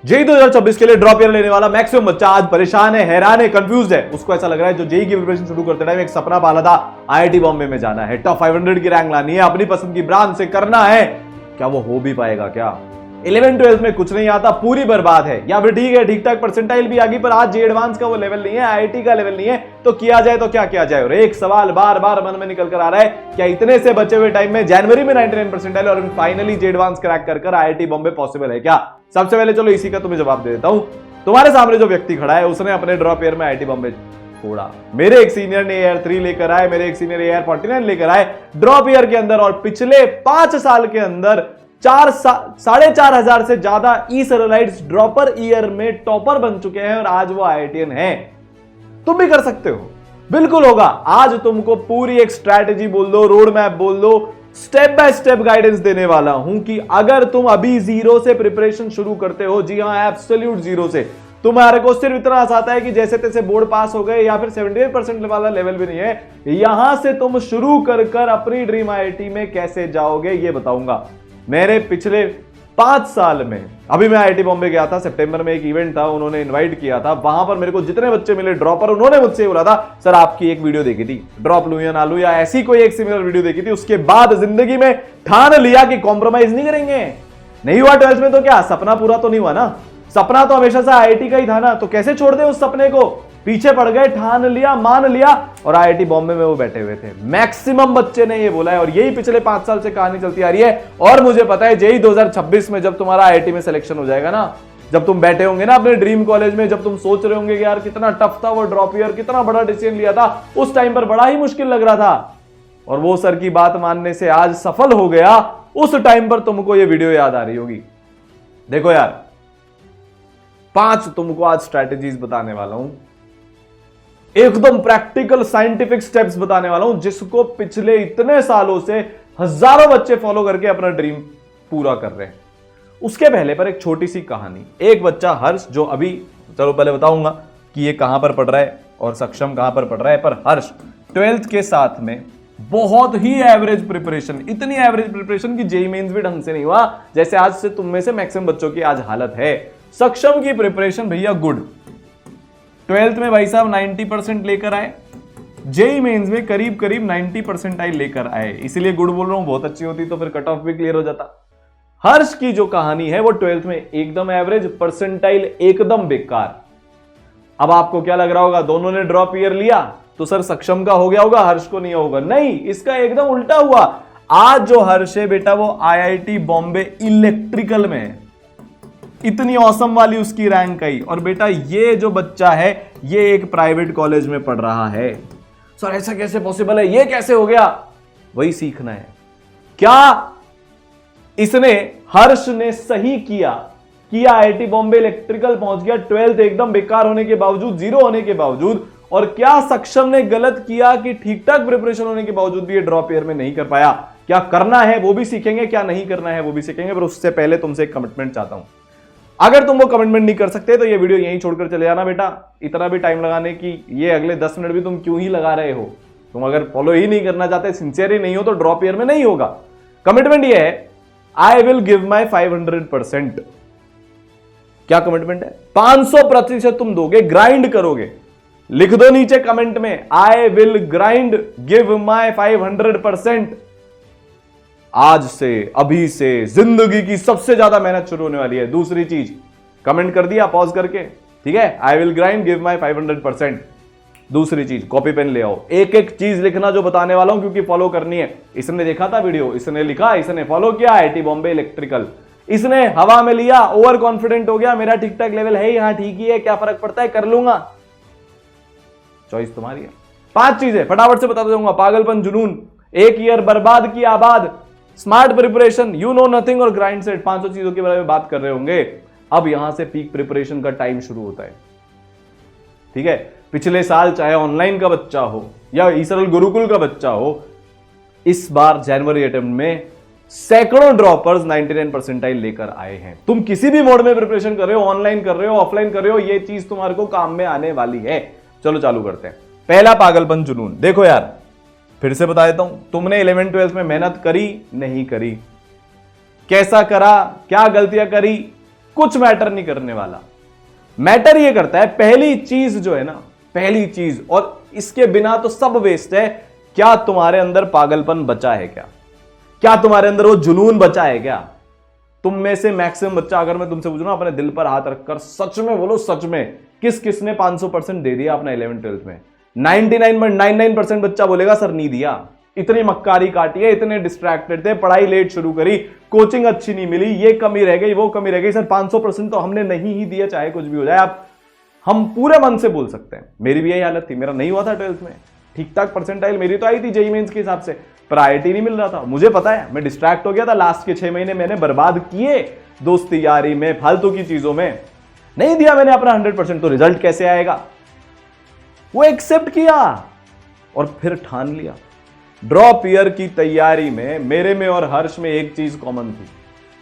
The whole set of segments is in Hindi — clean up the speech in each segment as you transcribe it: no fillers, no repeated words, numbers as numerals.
जेई 2026 के लिए ड्रॉप ईयर लेने वाला मैक्सिमम बच्चा आज परेशान है, हैरान है, कंफ्यूज है। उसको ऐसा लग रहा है जो जेई की प्रिपरेशन शुरू करते टाइम एक सपना पाला था, आईआईटी बॉम्बे में जाना है, टॉप 500 की रैंक लानी है, अपनी पसंद की ब्रांच से करना है। क्या वो हो भी पाएगा? क्या 11-12 में कुछ नहीं आता, पूरी बर्बाद है। या फिर ठीक है, ठीक ठाक परसेंटाइल भी आ गई, पर आज जे एडवांस का वो लेवल नहीं है, आईआईटी का लेवल नहीं है, तो किया जाए तो क्या किया जाए? और एक सवाल बार बार मन में निकल कर आ रहा है, क्या इतने से बचे हुए टाइम में जनवरी में 99 परसेंटाइल और फाइनली जे एडवांस क्रैक कर आईआईटी बॉम्बे पॉसिबल है क्या? सबसे पहले चलो इसी का तुम्हें जवाब दे देता हूं। तुम्हारे सामने जो व्यक्ति खड़ा है उसने अपने ड्रॉप ईयर में आईआईटी बॉम्बे छोड़ा। मेरे एक सीनियर ने AR 3 लेकर आए, मेरे एक सीनियर AR 49 लेकर आए ड्रॉप ईयर के अंदर, और पिछले 5 साल के अंदर 4,500 से ज्यादा ई सेटेलाइट्स ड्रॉपर ईयर में टॉपर बन चुके हैं और आज वो आईआईटीएन हैं। तुम भी कर सकते हो, बिल्कुल होगा। आज तुमको पूरी एक स्ट्रैटेजी बोल दो, रोड मैप बोल दो, स्टेप बाय स्टेप गाइडेंस देने वाला हूं कि अगर तुम अभी जीरो से प्रिपरेशन शुरू करते हो, जी हां एब्सोल्यूट जीरो से, तुम्हारे को सिर्फ इतना आता है कि जैसे तैसे बोर्ड पास हो गए या फिर 78% वाला लेवल भी नहीं है, यहां से तुम शुरू कर अपनी ड्रीम आईआईटी में कैसे जाओगे ये बताऊंगा। मेरे पिछले 5 साल में, अभी मैं आईआईटी बॉम्बे गया था सितंबर में, एक इवेंट था, उन्होंने इनवाइट किया था, वहां पर मेरे को जितने बच्चे मिले ड्रॉपर, उन्होंने मुझसे बोला था सर आपकी एक वीडियो देखी थी, ड्रॉप लूं या ना लूं, या ऐसी कोई एक सिमिलर वीडियो देखी थी। उसके बाद जिंदगी में ठान लिया कि कॉम्प्रोमाइज नहीं करेंगे। नहीं हुआ 12th में तो क्या सपना पूरा तो नहीं हुआ ना? सपना तो हमेशा से आईआईटी का ही था ना, तो कैसे छोड़ दे उस सपने को? पीछे पड़ गए, ठान लिया, मान लिया, और आईआईटी बॉम्बे में वो बैठे हुए थे। मैक्सिमम बच्चे ने ये बोला है, और यही पिछले 5 साल से कहानी चलती आ रही है। और मुझे पता है जेई 2026 में जब तुम्हारा आईआईटी में सिलेक्शन हो जाएगा ना, जब तुम बैठे होंगे ना अपने ड्रीम कॉलेज में, जब तुम सोच रहे होंगे कि यार कितना टफ था वो ड्रॉप ईयर, कितना बड़ा डिसीजन लिया था, उस टाइम पर बड़ा ही मुश्किल लग रहा था, और वो सर की बात मानने से आज सफल हो गया, उस टाइम पर तुमको ये वीडियो याद आ रही होगी। देखो यार, 5 तुमको आज स्ट्रैटेजीज बताने वाला हूं, एकदम प्रैक्टिकल साइंटिफिक स्टेप्स बताने वाला हूं, जिसको पिछले इतने सालों से हजारों बच्चे फॉलो करके अपना ड्रीम पूरा कर रहे हैं। उसके पहले पर एक छोटी सी कहानी। एक बच्चा हर्ष, जो अभी चलो पहले बताऊंगा कि ये कहां पर पढ़ रहा है और सक्षम कहां पर पढ़ रहा है, पर हर्ष 12th के साथ में बहुत ही एवरेज प्रिपरेशन, इतनी एवरेज प्रिपरेशन कि जेईई मेंस भी ढंग से नहीं हुआ, जैसे आज से तुम में से मैक्सिमम बच्चों की आज हालत है। सक्षम की प्रिपरेशन भैया गुड, 12th में भाई साहब 90% लेकर आए, जेईई मेंस में करीब करीब 90% लेकर आए, इसलिए गुड बोल रहा हूं, बहुत अच्छी होती तो फिर कट ऑफ भी क्लियर हो जाता। हर्ष की जो कहानी है वो 12th में एकदम एवरेज, परसेंटाइल एकदम बेकार। अब आपको क्या लग रहा होगा, दोनों ने ड्रॉप ईयर लिया तो सर सक्षम का हो गया होगा, हर्ष को नहीं होगा। नहीं, इसका एकदम उल्टा हुआ। आज जो हर्ष है बेटा वो आईआईटी बॉम्बे इलेक्ट्रिकल में है, इतनी औसम वाली उसकी रैंक आई। और बेटा ये जो बच्चा है ये एक प्राइवेट कॉलेज में पढ़ रहा है। सर ऐसा कैसे पॉसिबल है, ये कैसे हो गया? वही सीखना है। क्या इसने, हर्ष ने सही किया कि आईआईटी बॉम्बे इलेक्ट्रिकल पहुंच गया 12th एकदम बेकार होने के बावजूद, जीरो होने के बावजूद? और क्या सक्षम ने गलत किया कि ठीक ठाक प्रिपरेशन होने के बावजूद भी ये ड्रॉप ईयर में नहीं कर पाया? क्या करना है वो भी सीखेंगे, क्या नहीं करना है वो भी सीखेंगे, पर उससे पहले तुमसे एक कमिटमेंट चाहता हूं। अगर तुम वो कमिटमेंट नहीं कर सकते तो ये वीडियो यहीं छोड़कर चले जाना बेटा। इतना भी टाइम लगाने की, ये अगले 10 मिनट भी तुम क्यों ही लगा रहे हो? तुम अगर फॉलो ही नहीं करना चाहते, सिंसियर ही नहीं हो, तो ड्रॉप ईयर में नहीं होगा। कमिटमेंट ये है, आई विल गिव माई 500%। क्या कमिटमेंट है? 500% तुम दोगे, ग्राइंड करोगे। लिख दो नीचे कमेंट में, I will grind give my 500%। आज से, अभी से जिंदगी की सबसे ज्यादा मेहनत शुरू होने वाली है। दूसरी चीज, कमेंट कर दिया पॉज करके, ठीक है? I will grind give my 500%। दूसरी चीज, कॉपी पेन ले आओ, एक एक चीज लिखना जो बताने वाला हूं, क्योंकि फॉलो करनी है। इसने देखा था वीडियो, इसने लिखा, इसने फॉलो किया, आईआईटी बॉम्बे इलेक्ट्रिकल, इसने हवा में लिया, ओवर कॉन्फिडेंट हो गया, मेरा ठीक ठाक लेवल है, यहां ठीक ही है, क्या फर्क पड़ता है, कर लूंगा। चॉइस तुम्हारी है। 5 चीजें फटाफट से बताता जाऊंगा। पागलपन, जुनून, एक ईयर बर्बाद की आबाद, smart preparation, you know nothing और ग्राइंड सेट। 500 चीजों के बारे में बात कर रहे होंगे। अब यहां से पीक प्रिपरेशन का टाइम शुरू होता है, ठीक है? पिछले साल चाहे ऑनलाइन का बच्चा हो या ईसरल गुरुकुल का बच्चा हो, इस बार जनवरी अटेम्प्ट में सैकड़ों ड्रॉपर्स 99% लेकर आए हैं। तुम किसी भी मोड में प्रिपरेशन कर रहे हो, ऑनलाइन कर रहे हो, ऑफलाइन कर रहे हो, ये चीज तुम्हारे को काम में आने वाली है। चलो चालू करते हैं। पहला, पागलपन, जुनून। देखो यार, फिर से बता देता हूं, तुमने 11th-12th में मेहनत करी नहीं करी, कैसा करा, क्या गलतियां करी, कुछ मैटर नहीं करने वाला। मैटर ये करता है पहली चीज जो है ना, पहली चीज, और इसके बिना तो सब वेस्ट है। क्या तुम्हारे अंदर पागलपन बचा है? क्या तुम्हारे अंदर वो जुनून बचा है? क्या तुम में से मैक्सिमम बच्चा, अगर मैं तुमसे पूछूं ना अपने दिल पर हाथ रखकर, सच में बोलो, सच में किस किसने 500% दे दिया अपना 11th-12th में? 99.99% बच्चा बोलेगा सर नहीं दिया, इतनी मक्कारी काटी है, इतने डिस्ट्रैक्टेड थे, पढ़ाई लेट शुरू करी, कोचिंग अच्छी नहीं मिली, ये कमी रह गई, वो कमी रह गई, सर 500% तो हमने नहीं ही दिया, चाहे कुछ भी हो जाए। आप हम पूरे मन से बोल सकते हैं, मेरी भी यही हालत थी। मेरा नहीं हुआ था 12th में, ठीक ठाक परसेंटाइल मेरी तो आई थी जेईई मेंस के हिसाब से, पर आईआईटी नहीं मिल रहा था। मुझे पता है, मैं डिस्ट्रैक्ट हो गया था। लास्ट के 6 महीने मैंने बर्बाद किए दोस्ती यारी में, फालतू की चीजों में। नहीं दिया मैंने अपना 100%, तो रिजल्ट कैसे आएगा? वो एक्सेप्ट किया और फिर ठान लिया। ड्रॉप ईयर की तैयारी में मेरे में और हर्ष में एक चीज कॉमन थी,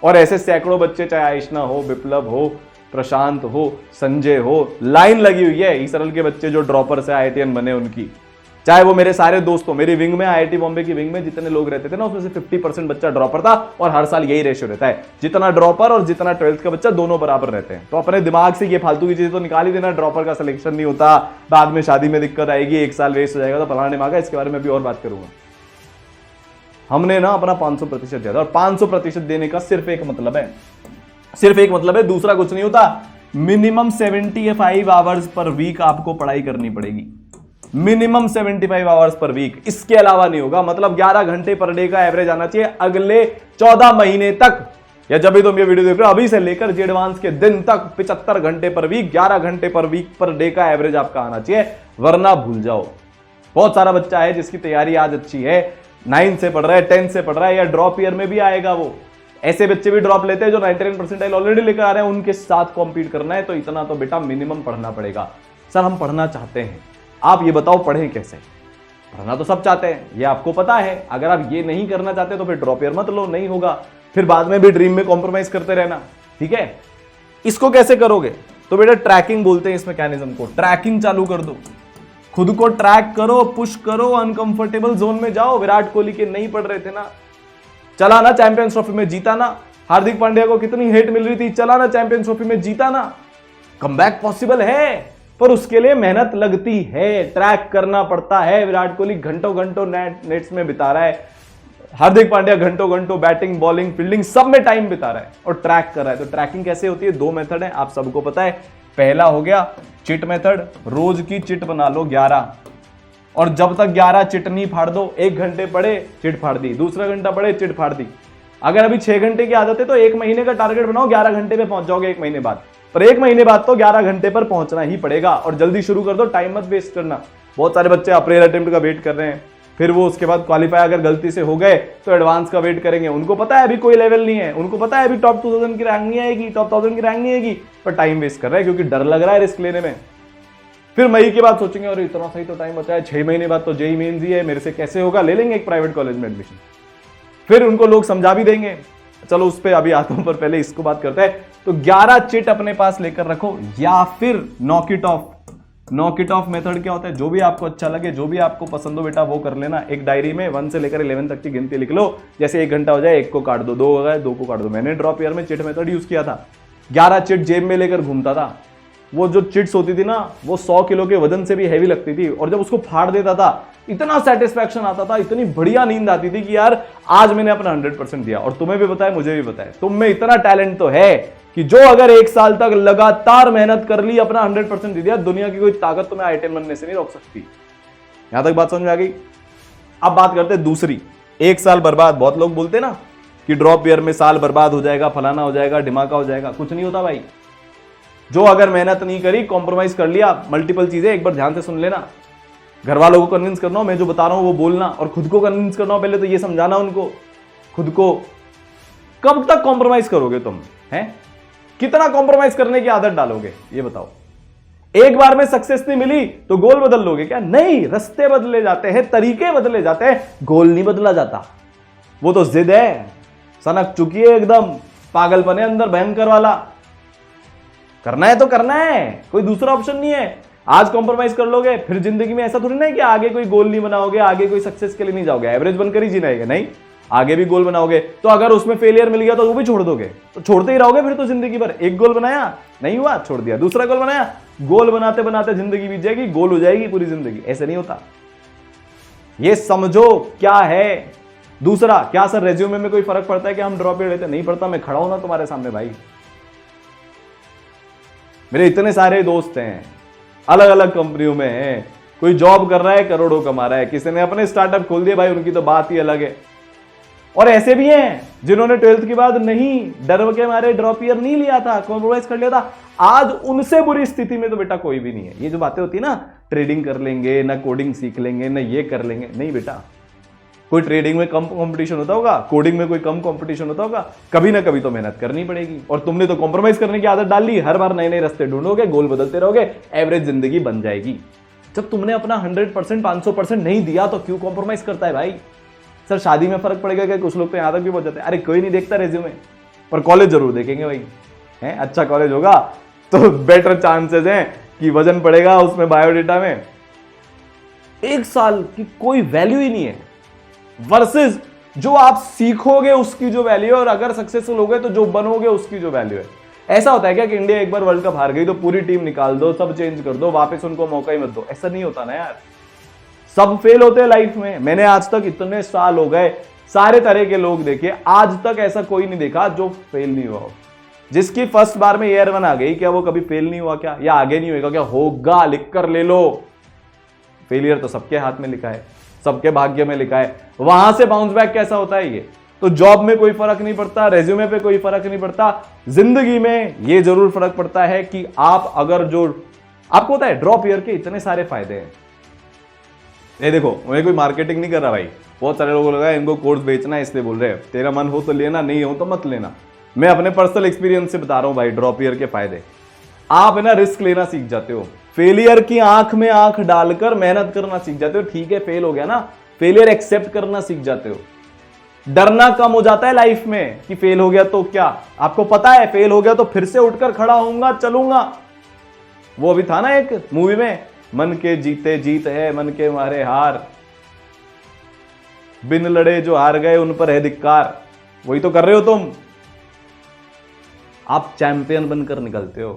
और ऐसे सैकड़ों बच्चे, चाहे आइशना हो, विप्लव हो, प्रशांत हो, संजय हो, लाइन लगी हुई है ईसरल के बच्चे जो ड्रॉपर से आईआईटीएन बने उनकी। चाहे वो मेरे सारे दोस्तों, मेरी विंग में, आईआईटी बॉम्बे की विंग में जितने लोग रहते थे ना, उसमें से 50% बच्चा ड्रॉपर था, और हर साल यही रेशियो रहता है, जितना ड्रॉपर और जितना 12th का बच्चा दोनों बराबर रहते हैं। तो अपने दिमाग से ये फालतू की चीजें तो निकाल ही देना, ड्रॉपर का सिलेक्शन नहीं होता, बाद में शादी में दिक्कत आएगी, 1 साल वेस्ट हो जाएगा, तो फलाने मांगा। इसके बारे में भी और बात करूंगा। हमने ना अपना 500% दिया था, और 500% देने का सिर्फ एक मतलब है, सिर्फ एक मतलब है, दूसरा कुछ नहीं होता। मिनिमम 75 आवर्स पर वीक आपको पढ़ाई करनी पड़ेगी, मिनिमम 75 आवर्स पर वीक, इसके अलावा नहीं होगा। मतलब 11 घंटे पर डे का एवरेज आना चाहिए अगले 14 महीने तक, या जब भी तुम ये वीडियो देख रहे हो अभी से लेकर जे एडवांस के दिन तक 75 घंटे पर वीक, 11 घंटे पर वीक पर डे का एवरेज आपका आना चाहिए, वरना भूल जाओ। बहुत सारा बच्चा है जिसकी तैयारी आज अच्छी है, 9 से पढ़ रहा है, 10 से पढ़ रहा है, या ड्रॉप ईयर में भी आएगा वो। ऐसे बच्चे भी ड्रॉप लेते हैं जो 99% ऑलरेडी लेकर आ रहे हैं, उनके साथ कॉम्पीट करना है, तो इतना तो बेटा मिनिमम पढ़ना पड़ेगा। सर हम पढ़ना चाहते हैं, आप ये बताओ पढ़ें कैसे? पढ़ना तो सब चाहते हैं, ये आपको पता है। अगर आप ये नहीं करना चाहते तो फिर ड्रॉप ईयर मत लो, नहीं होगा। फिर बाद में भी ड्रीम में कॉम्प्रोमाइज करते रहना, ठीक है? इसको कैसे करोगे? तो बेटा ट्रैकिंग बोलते हैं इस मैकेनिज्म को। ट्रैकिंग चालू कर दो, खुद को ट्रैक करो, पुश करो, अनकंफर्टेबल जोन में जाओ। विराट कोहली के नहीं पढ़ रहे थे ना, चला ना चैंपियंस ट्रॉफी में, जीता ना। हार्दिक पांड्या को कितनी हेट मिल रही थी, चला ना चैंपियंस ट्रॉफी में, जीता ना। कमबैक पॉसिबल है, पर उसके लिए मेहनत लगती है, ट्रैक करना पड़ता है। विराट कोहली घंटों घंटों नेट्स में बिता रहा है, हार्दिक पांड्या घंटों घंटों बैटिंग, बॉलिंग, फील्डिंग सब में टाइम बिता रहा है और ट्रैक कर रहा है। तो ट्रैकिंग कैसे होती है? 2 मेथड है, आप सबको पता है। पहला हो गया चिट मेथड, रोज की चिट बना लो 11, और जब तक 11 चिट नहीं फाड़ दो, 1 घंटे पढ़े चिट फाड़ दी, दूसरा घंटा पढ़े चिट फाड़ दी। अगर अभी 6 घंटे की आदत है तो 1 महीने का टारगेट बनाओ, 11 घंटे पे पहुंच जाओगे 1 महीने बाद। पर 1 महीने बाद तो 11 घंटे पर पहुंचना ही पड़ेगा, और जल्दी शुरू कर दो, टाइम मत वेस्ट करना। बहुत सारे बच्चे अप्रैल अटेम्प्ट का वेट कर रहे हैं, फिर वो उसके बाद क्वालिफाई अगर गलती से हो गए तो एडवांस का वेट करेंगे। उनको पता है अभी कोई लेवल नहीं है, उनको पता है अभी टॉप 2000 की रैंक नहीं आएगी, टॉप 1000 की रैंक नहीं आएगी, पर टाइम वेस्ट कर रहे हैं क्योंकि डर लग रहा है रिस्क लेने में। फिर मई के बाद सोचेंगे और इतना सही तो टाइम बचा है, 6 महीने बाद तो जेईई मेंस ही है, मेरे से कैसे होगा, ले लेंगे एक प्राइवेट कॉलेज में एडमिशन। फिर उनको लोग समझा भी देंगे। चलो उस पर अभी आता हूं, पर पहले इसको बात करते हैं। तो 11 चिट अपने पास लेकर रखो, या फिर knock it of. Knock it of method क्या होता है? जो भी आपको अच्छा लगे, जो भी आपको पसंद हो बेटा वो कर लेना। एक डायरी में 1 से लेकर 11 तक की गिनती लिख लो, जैसे 1 घंटा हो जाए 1 को काट दो, 2 हो गए 2 को काट दो। मैंने ड्रॉप ईयर में चिट मेथड यूज किया था, 11 चिट जेब में लेकर घूमता था। वो जो चिट्स होती थी ना, वो 100 किलो के वजन से भी हैवी लगती थी, और जब उसको फाड़ देता था इतना सेटिस्फैक्शन आता था, इतनी बढ़िया नींद आती थी कि यार आज मैंने अपना 100% दिया। और तुम्हें भी पता है, मुझे भी पता है, तुम में इतना टैलेंट तो है कि जो अगर 1 साल तक लगातार मेहनत कर ली, अपना 100% दे दिया, दुनिया की कोई ताकत तुम्हें आईआईटी बनने से नहीं रोक सकती। यहां तक बात समझ में आ गई? अब बात करते हैं दूसरी, 1 साल बर्बाद। बहुत लोग बोलते ना कि ड्रॉप ईयर में साल बर्बाद हो जाएगा, फलाना हो जाएगा, ढिमाका हो जाएगा। कुछ नहीं होता भाई। जो अगर मेहनत नहीं करी, कॉम्प्रोमाइज कर लिया, मल्टीपल चीजें, एक बार ध्यान से सुन लेना। घर वालों को कन्विंस करना हो, मैं जो बता रहा हूं वो बोलना, और खुद को कन्विंस करना हो, पहले तो ये समझाना उनको खुद को। कब तक कॉम्प्रोमाइज करोगे तुम? हैं कितना कॉम्प्रोमाइज करने की आदत डालोगे ये बताओ? एक बार में सक्सेस नहीं मिली तो गोल बदल लोगे क्या? नहीं, रास्ते बदले जाते हैं, तरीके बदले जाते हैं, गोल नहीं बदला जाता। वो तो जिद है, सनक चुकी है एकदम, पागलपन है अंदर भयंकर वाला। करना है तो करना है, कोई दूसरा ऑप्शन नहीं है। आज कॉम्प्रोमाइज कर लोगे, फिर जिंदगी में ऐसा थोड़ी ना है कि आगे कोई गोल नहीं बनाओगे, आगे कोई सक्सेस के लिए नहीं जाओगे, एवरेज बनकर ही जीना है। नहीं, आगे भी गोल बनाओगे। तो अगर उसमें फेलियर मिल गया तो वो भी छोड़ दोगे, तो छोड़ते ही रहोगे फिर तो जिंदगी भर। एक गोल बनाया नहीं हुआ, छोड़ दिया, दूसरा गोल बनाया, गोल बनाते बनाते जिंदगी बीत जाएगी, गोल हो जाएगी पूरी जिंदगी। ऐसे नहीं होता, ये समझो क्या है। दूसरा, क्या सर रेज्यूमे में कोई फर्क पड़ता है कि हम ड्रॉप ईयर लेते? नहीं पड़ता, मैं खड़ा हूं ना तुम्हारे सामने भाई। मेरे इतने सारे दोस्त हैं, अलग अलग कंपनियों में हैं, कोई जॉब कर रहा है करोड़ों कमा रहा है, किसी ने अपने स्टार्टअप खोल दिए भाई, उनकी तो बात ही अलग है। और ऐसे भी हैं जिन्होंने 12th के बाद नहीं, डर के मारे ड्रॉप ईयर नहीं लिया था, कॉम्प्रोमाइज कर लिया था, आज उनसे बुरी स्थिति में तो बेटा कोई भी नहीं है। ये जो बातें होती है ना, ट्रेडिंग कर लेंगे ना, कोडिंग सीख लेंगे ना, ये कर लेंगे, नहीं बेटा। कोई ट्रेडिंग में कम कंपटीशन होता होगा, कोडिंग में कोई कम कंपटीशन होता होगा, कभी ना कभी तो मेहनत करनी पड़ेगी। और तुमने तो कॉम्प्रोमाइज करने की आदत डाल ली, हर बार नए नए रास्ते ढूंढोगे, गोल बदलते रहोगे, एवरेज जिंदगी बन जाएगी। जब तुमने अपना 100% 500% नहीं दिया तो क्यों कॉम्प्रोमाइज करता है भाई? सर शादी में फर्क पड़ेगा क्या? कुछ लोग तो यहां तक भी पहुंच जाते हैं, अरे कोई नहीं देखता रेज्यूमे, पर कॉलेज जरूर देखेंगे भाई, है अच्छा कॉलेज होगा तो बेटर चांसेस हैं कि वजन पड़ेगा उसमें बायोडेटा में। 1 साल की कोई वैल्यू ही नहीं है, वर्सेस जो आप सीखोगे उसकी जो वैल्यू है, और अगर सक्सेसफुल हो गए तो जो बनोगे उसकी जो वैल्यू है। ऐसा होता है क्या कि इंडिया एक बार वर्ल्ड कप हार गई तो पूरी टीम निकाल दो, सब चेंज कर दो, वापस उनको मौका ही मत दो? ऐसा नहीं होता ना यार, सब फेल होते हैं लाइफ में। मैंने आज तक इतने साल हो गए, सारे तरह के लोग देखे, आज तक ऐसा कोई नहीं देखा जो फेल नहीं हुआ हो। जिसकी फर्स्ट बार में ईयर 1 आ गई, क्या वो कभी फेल नहीं हुआ क्या? या आगे नहीं होगा क्या? होगा, लिख कर ले लो। फेलियर तो सबके हाथ में लिखा है, सबके भाग्य में लिखा है। वहां से बाउंस बैक कैसा होता है ये तो जॉब में कोई फर्क नहीं पड़ता, रेज्यूमे पे कोई फर्क नहीं पड़ता, जिंदगी में ये जरूर फर्क पड़ता है कि आप अगर जो आपको होता है ड्रॉप ईयर के इतने सारे फायदे हैं। ये देखो, मैं कोई मार्केटिंग नहीं कर रहा भाई, बहुत सारे लोगों लगा इनको कोर्स बेचना है इसलिए बोल रहे हैं, तेरा मन हो तो लेना, नहीं हो तो मत लेना। मैं अपने पर्सनल एक्सपीरियंस से बता रहा हूं भाई, ड्रॉप ईयर के फायदे। आप ना रिस्क लेना सीख जाते हो, फेलियर की आंख में आंख डालकर मेहनत करना सीख जाते हो। ठीक है फेल हो गया ना, फेलियर एक्सेप्ट करना सीख जाते हो। डरना कम हो जाता है लाइफ में कि फेल हो गया तो क्या, आपको पता है फेल हो गया तो फिर से उठकर खड़ा होऊंगा, चलूंगा। वो अभी था ना एक मूवी में, मन के जीते जीत है, मन के मारे हार, बिन लड़े जो हार गए उन पर है धिक्कार। वही तो कर रहे हो तुम, आप चैंपियन बनकर निकलते हो।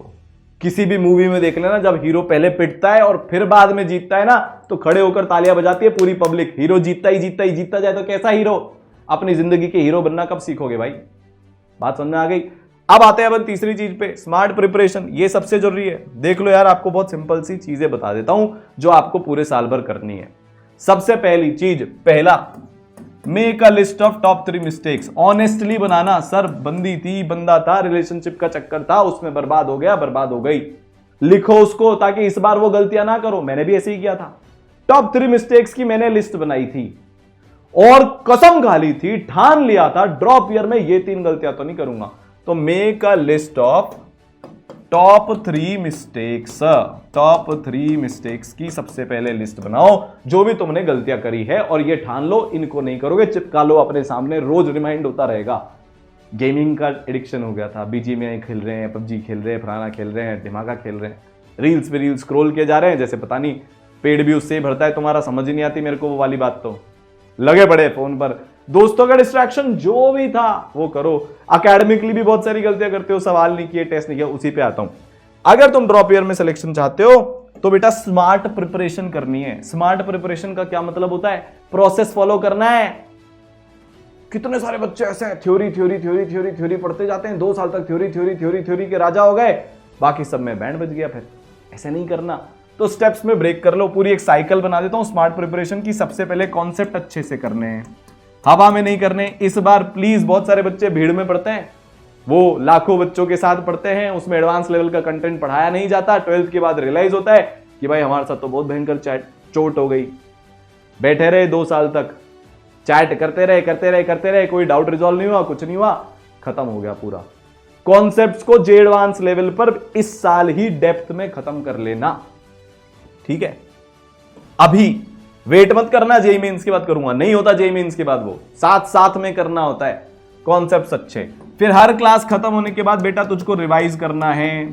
किसी भी मूवी में देख लेना, जब हीरो पहले पिटता है और फिर बाद में जीतता है ना, तो खड़े होकर तालियां बजाती है पूरी पब्लिक। हीरो जीतता ही जीतता ही जीतता जाए तो कैसा हीरो? अपनी जिंदगी के हीरो बनना कब सीखोगे भाई? बात समझ में आ गई? अब आते हैं अपन तीसरी चीज पे, स्मार्ट प्रिपरेशन। ये सबसे जरूरी है। देख लो यार, आपको बहुत सिंपल सी चीजें बता देता हूं जो आपको पूरे साल भर करनी है। सबसे पहली चीज, पहला, make a list of top 3 mistakes. Honestly banana. Sir बंदी थी, बंदा था, रिलेशनशिप का चक्कर था, उसमें बर्बाद हो गया, बर्बाद हो गई। लिखो उसको ताकि इस बार वो गलतियां ना करो। मैंने भी ऐसे ही किया था। टॉप 3 मिस्टेक्स की मैंने लिस्ट बनाई थी और कसम खा ली थी, ठान लिया था ड्रॉप ईयर में ये 3 गलतियां तो नहीं करूंगा। तो make a list of top 3 mistakes. Top 3 mistakes की सबसे पहले लिस्ट बनाओ, जो भी तुमने गलतियां करी है, और ये ठान लो इनको नहीं करोगे, चिपका लो अपने सामने, रोज रिमाइंड होता रहेगा। गेमिंग का एडिक्शन हो गया था, बीजीएमआई खेल रहे हैं, पबजी खेल रहे हैं, फलाना खेल रहे हैं, दिमागा खेल रहे हैं, रील्स पे रील्स स्क्रॉल किए जा रहे हैं, जैसे पता नहीं पेड भी उससे भरता है तुम्हारा, समझ ही नहीं आती मेरे को वो वाली बात। तो लगे पड़े फोन पर, दोस्तों का डिस्ट्रैक्शन जो भी था वो करो। एकेडमिकली भी बहुत सारी गलतियां करते हो, सवाल नहीं किए, टेस्ट नहीं किया। उसी पे आता हूं, अगर तुम ड्रॉप ईयर में सिलेक्शन चाहते हो तो बेटा स्मार्ट प्रिपरेशन करनी है। स्मार्ट प्रिपरेशन का क्या मतलब होता है? प्रोसेस फॉलो करना है। कितने सारे बच्चे ऐसे हैं, theory theory theory theory theory पढ़ते जाते हैं, 2 साल तक थ्योरी थ्योरी थ्योरी थ्योरी के राजा हो गए, बाकी सब में बैंड बज गया। फिर ऐसे नहीं करना। तो स्टेप्स में ब्रेक कर लो, पूरी एक साइकिल बना देता हूं स्मार्ट प्रिपरेशन की। सबसे पहले कॉन्सेप्ट अच्छे से करने हैं, हवा में नहीं करने। इस बार प्लीज, बहुत सारे बच्चे भीड़ में पढ़ते हैं, वो लाखों बच्चों के साथ पढ़ते हैं, उसमें एडवांस लेवल का कंटेंट पढ़ाया नहीं जाता। 12th के बाद रियलाइज होता है कि भाई हमारे साथ तो बहुत भयंकर चोट हो गई। बैठे रहे 2 साल तक, चैट करते रहे, कोई डाउट रिजॉल्व नहीं हुआ, कुछ नहीं हुआ, खत्म हो गया पूरा। कॉन्सेप्ट्स को जे एडवांस लेवल पर इस साल ही डेप्थ में खत्म कर लेना, ठीक है? अभी वेट मत करना, जेईई मेंस की बात करूंगा, नहीं होता जेईई मेंस के बाद, वो साथ साथ में करना होता है कॉन्सेप्ट्स अच्छे। फिर हर क्लास खत्म होने के बाद बेटा तुझको रिवाइज करना है।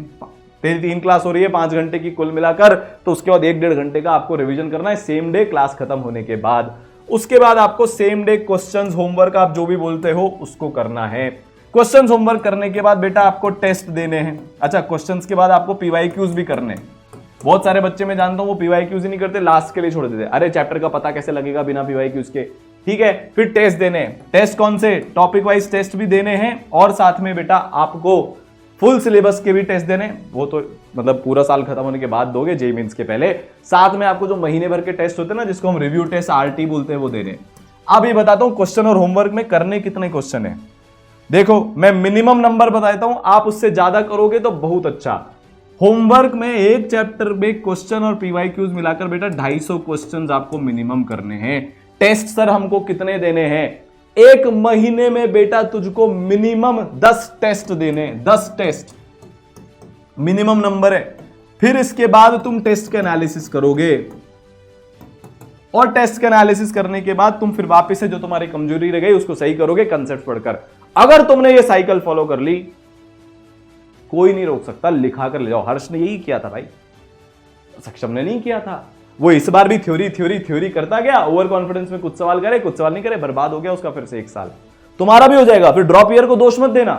तेरी 3 क्लास हो रही है 5 घंटे की कुल मिलाकर, तो उसके बाद 1-1.5 घंटे का आपको रिवीजन करना है सेम डे क्लास खत्म होने के बाद। उसके बाद आपको सेम डे क्वेश्चंस होमवर्क आप जो भी बोलते हो उसको करना है। क्वेश्चंस होमवर्क करने के बाद बेटा आपको टेस्ट देने हैं। अच्छा, क्वेश्चंस के बाद आपको पीवाईक्यूज भी करने हैं। बहुत सारे बच्चे मैं जानता हूं वो पीवाईक्यूज ही नहीं करते, लास्ट के लिए छोड़ देते। अरे चैप्टर का पता कैसे लगेगा बिना पीवाईक्यूज के। ठीक है, फिर टेस्ट देने हैं। टेस्ट कौन से? टॉपिक वाइज टेस्ट भी देने हैं और साथ में बेटा आपको फुल सिलेबस के भी टेस्ट देने। वो तो मतलब पूरा साल खत्म होने के बाद दोगे, जेईई मेंस के पहले। साथ में आपको जो महीने भर के टेस्ट होते हैं ना, जिसको हम रिव्यू टेस्ट आरटी बोलते हैं, वो देने। अब ये बताता हूं क्वेश्चन और होमवर्क में करने कितने क्वेश्चन है। देखो मैं मिनिमम नंबर बताता हूं, आप उससे ज्यादा करोगे तो बहुत अच्छा। होमवर्क में एक चैप्टर में क्वेश्चन और पीवाईक्यूज मिलाकर बेटा 250 क्वेश्चन आपको मिनिमम करने हैं। टेस्ट सर हमको कितने देने हैं? एक महीने में बेटा तुझको मिनिमम 10 टेस्ट देने, 10 टेस्ट मिनिमम नंबर है। फिर इसके बाद तुम टेस्ट का एनालिसिस करोगे और टेस्ट का एनालिसिस करने के बाद तुम फिर वापस से जो तुम्हारी कमजोरी रह गई उसको सही करोगे कंसेप्ट पढ़कर। अगर तुमने ये साइकिल फॉलो कर ली, कोई नहीं रोक सकता, लिखा कर ले जाओ। हर्ष ने यही किया था भाई, सक्षम ने नहीं किया था। वो इस बार भी थ्योरी करता गया, ओवर कॉन्फिडेंस में कुछ सवाल करे कुछ सवाल नहीं करे, बर्बाद हो गया उसका फिर से 1 साल। तुम्हारा भी हो जाएगा। फिर ड्रॉप ईयर को दोष मत देना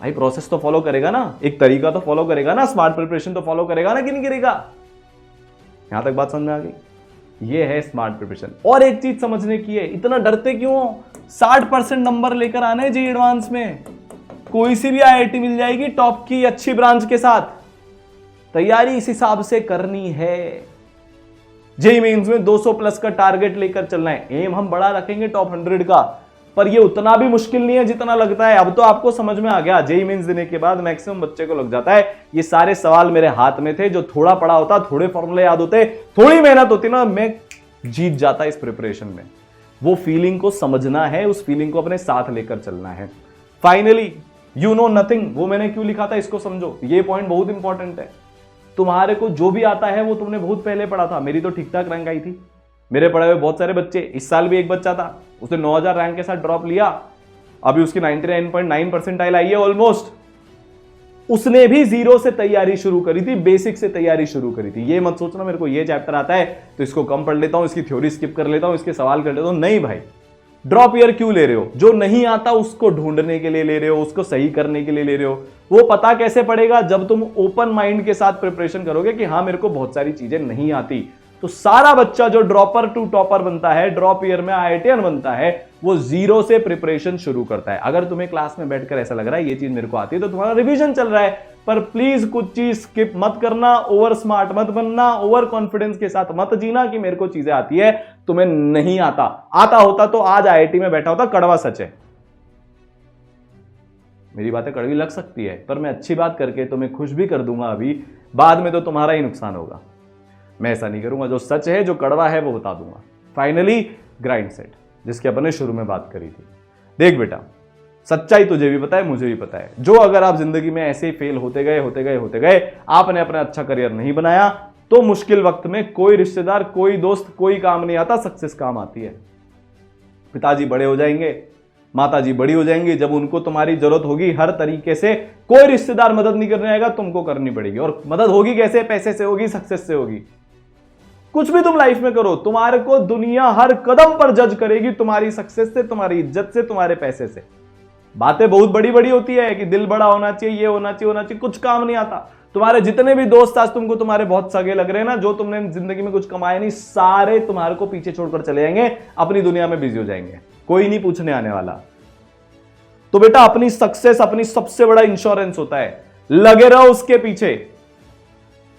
भाई, प्रोसेस तो फॉलो करेगा ना, एक तरीका तो फॉलो करेगा ना, स्मार्ट प्रिपरेशन तो फॉलो करेगा ना कि नहीं करेगा। यहां तक बात समझ में आ गई? ये है स्मार्ट प्रिपरेशन। और एक चीज समझने की है, इतना डरते क्यों हो? 60% नंबर लेकर आने जी एडवांस में। कोई सी भी आईआईटी मिल जाएगी टॉप की अच्छी ब्रांच के साथ। तैयारी इस हिसाब से करनी है। जेईई मेंस में 200 प्लस का टारगेट लेकर चलना है। एम हम बड़ा रखेंगे टॉप 100 का, पर ये उतना भी मुश्किल नहीं है जितना लगता है। अब तो आपको समझ में आ गया, जेईई मेंस देने के बाद मैक्सिमम बच्चे को लग जाता है ये सारे सवाल मेरे हाथ में थे। जो थोड़ा पढ़ा होता, थोड़े फॉर्मूले याद होते, थोड़ी मेहनत होती ना, मैं जीत जाता इस प्रिपरेशन में। वो फीलिंग को समझना है, उस फीलिंग को अपने साथ लेकर चलना है। फाइनली यू नो नथिंग, वो मैंने क्यों लिखा था इसको समझो, ये पॉइंट बहुत इंपॉर्टेंट है। तुम्हारे को जो भी आता है वो तुमने बहुत पहले पढ़ा था। मेरी तो ठीक ठाक रैंक आई थी, मेरे पढ़े हुए बहुत सारे बच्चे। इस साल भी एक बच्चा था, उसने 9000 रैंक के साथ ड्रॉप लिया, अभी उसकी 99.9 परसेंटाइल आई है ऑलमोस्ट। उसने भी जीरो से तैयारी शुरू करी थी, बेसिक से तैयारी शुरू करी थी। ये मत सोचना मेरे को ये चैप्टर आता है तो इसको कम पढ़ लेता हूं, इसकी थ्योरी स्किप कर लेता हूं, इसके सवाल कर लेता हूं। नहीं भाई, ड्रॉप ईयर क्यों ले रहे हो? जो नहीं आता उसको ढूंढने के लिए ले रहे हो, उसको सही करने के लिए ले रहे हो। वो पता कैसे पड़ेगा? जब तुम ओपन माइंड के साथ प्रिपरेशन करोगे कि हाँ मेरे को बहुत सारी चीजें नहीं आती। तो सारा बच्चा जो ड्रॉपर टू टॉपर बनता है, ड्रॉप ईयर में आईआईटीएन बनता है, वो जीरो से प्रिपरेशन शुरू करता है। अगर तुम्हें क्लास में बैठकर ऐसा लग रहा है ये चीज मेरे को आती है तो तुम्हारा रिवीजन चल रहा है, पर प्लीज कुछ चीज स्किप मत करना, ओवर स्मार्ट मत बनना, ओवर कॉन्फिडेंस के साथ मत जीना कि मेरे को चीजें आती है, तुम्हें नहीं आता होता तो आज आईआईटी में बैठा होता। कड़वा सच है, मेरी बातें कड़वी लग सकती है, पर मैं अच्छी बात करके तुम्हें खुश भी कर दूंगा। अभी बाद में तो तुम्हारा ही नुकसान होगा। मैं ऐसा नहीं करूंगा, जो सच है जो कड़वा है वो बता दूंगा। फाइनली ग्राइंड सेट, जिसके अपन ने शुरू में बात करी थी। देख बेटा, सच्चाई तुझे भी पता है, मुझे भी पता है। जो अगर आप जिंदगी में ऐसे ही फेल होते गए, आपने अपना अच्छा करियर नहीं बनाया, तो मुश्किल वक्त में कोई रिश्तेदार, कोई दोस्त, कोई काम नहीं आता, सक्सेस काम आती है। पिताजी बड़े हो जाएंगे, माताजी बड़ी हो जाएंगी, जब उनको तुम्हारी जरूरत होगी हर तरीके से, कोई रिश्तेदार मदद नहीं करने आएगा, तुमको करनी पड़ेगी। और मदद होगी कैसे? पैसे से होगी, सक्सेस से होगी। कुछ भी तुम लाइफ में करो, तुम्हारे को दुनिया हर कदम पर जज करेगी, तुम्हारी सक्सेस से, तुम्हारी इज्जत से, तुम्हारे पैसे से। बातें बहुत बड़ी बड़ी होती है कि दिल बड़ा होना चाहिए, ये होना चाहिए, कुछ काम नहीं आता। तुम्हारे जितने भी दोस्त आज तुमको तुम्हारे बहुत सगे लग रहे हैं ना, जो तुमने जिंदगी में कुछ कमाया नहीं, सारे तुम्हारे को पीछे छोड़कर चले जाएंगे, अपनी दुनिया में बिजी हो जाएंगे, कोई नहीं पूछने आने वाला। तो बेटा अपनी सक्सेस अपनी सबसे बड़ा इंश्योरेंस होता है, लगे रहो उसके पीछे।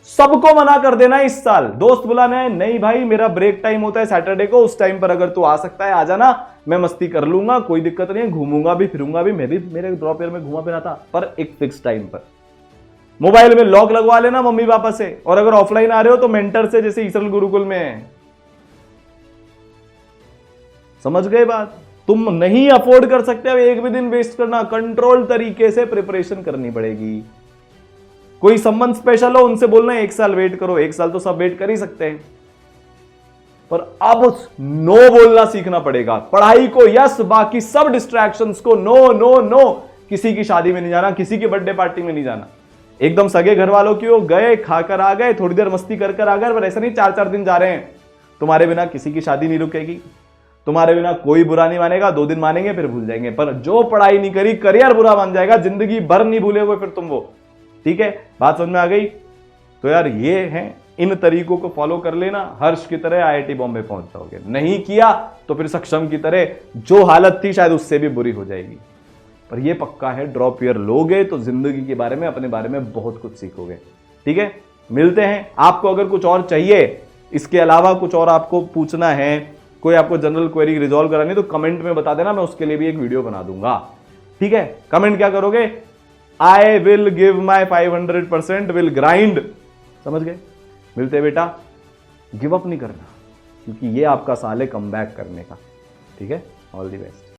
सबको मना कर देना इस साल, दोस्त बुलाना है, नहीं भाई मेरा ब्रेक टाइम होता है सैटरडे को, उस टाइम पर अगर तू आ सकता है आ जाना, मैं मस्ती कर लूंगा, कोई दिक्कत नहीं है, घूमूंगा भी फिरूंगा भी। मैं भी मेरे ड्रॉप ईयर में घूमा फिरा था, पर एक फिक्स टाइम पर। मोबाइल में लॉक लगवा लेना मम्मी पापा से, और अगर ऑफलाइन आ रहे हो तो मेंटर से, जैसे ईसरल गुरुकुल में है। समझ गए बात? तुम नहीं अफोर्ड कर सकते अब एक भी दिन वेस्ट करना, कंट्रोल तरीके से प्रिपरेशन करनी पड़ेगी। कोई संबंध स्पेशल हो, उनसे बोलना 1 साल वेट करो, 1 साल तो सब वेट कर ही सकते हैं, पर अब नो बोलना सीखना पड़ेगा। पढ़ाई को यस, बाकी सब डिस्ट्रैक्शंस को नो नो नो। किसी की शादी में नहीं जाना, किसी की बर्थडे पार्टी में नहीं जाना। एकदम सगे घर वालों की हो गए, खाकर आ गए, थोड़ी देर मस्ती कर आ गए, पर ऐसा नहीं 4-4 दिन जा रहे हैं। तुम्हारे बिना किसी की शादी नहीं रुकेगी, तुम्हारे बिना कोई बुरा नहीं मानेगा, 2 दिन मानेंगे फिर भूल जाएंगे, पर जो पढ़ाई नहीं करी करियर बुरा मान जाएगा, जिंदगी भर नहीं भूले हुए फिर तुम वो। ठीक है, बात समझ में आ गई? तो यार ये हैं, इन तरीकों को फॉलो कर लेना, हर्ष की तरह आईआईटी बॉम्बे पहुंच जाओगे। नहीं किया तो फिर सक्षम की तरह जो हालत थी शायद उससे भी बुरी हो जाएगी। पर ये पक्का है, ड्रॉप ईयर लोगे तो जिंदगी के बारे में, अपने बारे में बहुत कुछ सीखोगे। ठीक है, मिलते हैं। आपको अगर कुछ और चाहिए, इसके अलावा कुछ और आपको पूछना है, कोई आपको जनरल क्वेरी रिजॉल्व करानी है, तो कमेंट में बता देना, मैं उसके लिए भी एक वीडियो बना दूंगा। ठीक है, कमेंट क्या करोगे? I will give my 500%, will grind. समझ गए? मिलते बेटा, गिव अप नहीं करना, क्योंकि ये आपका साल है कमबैक करने का। ठीक है, ऑल द बेस्ट।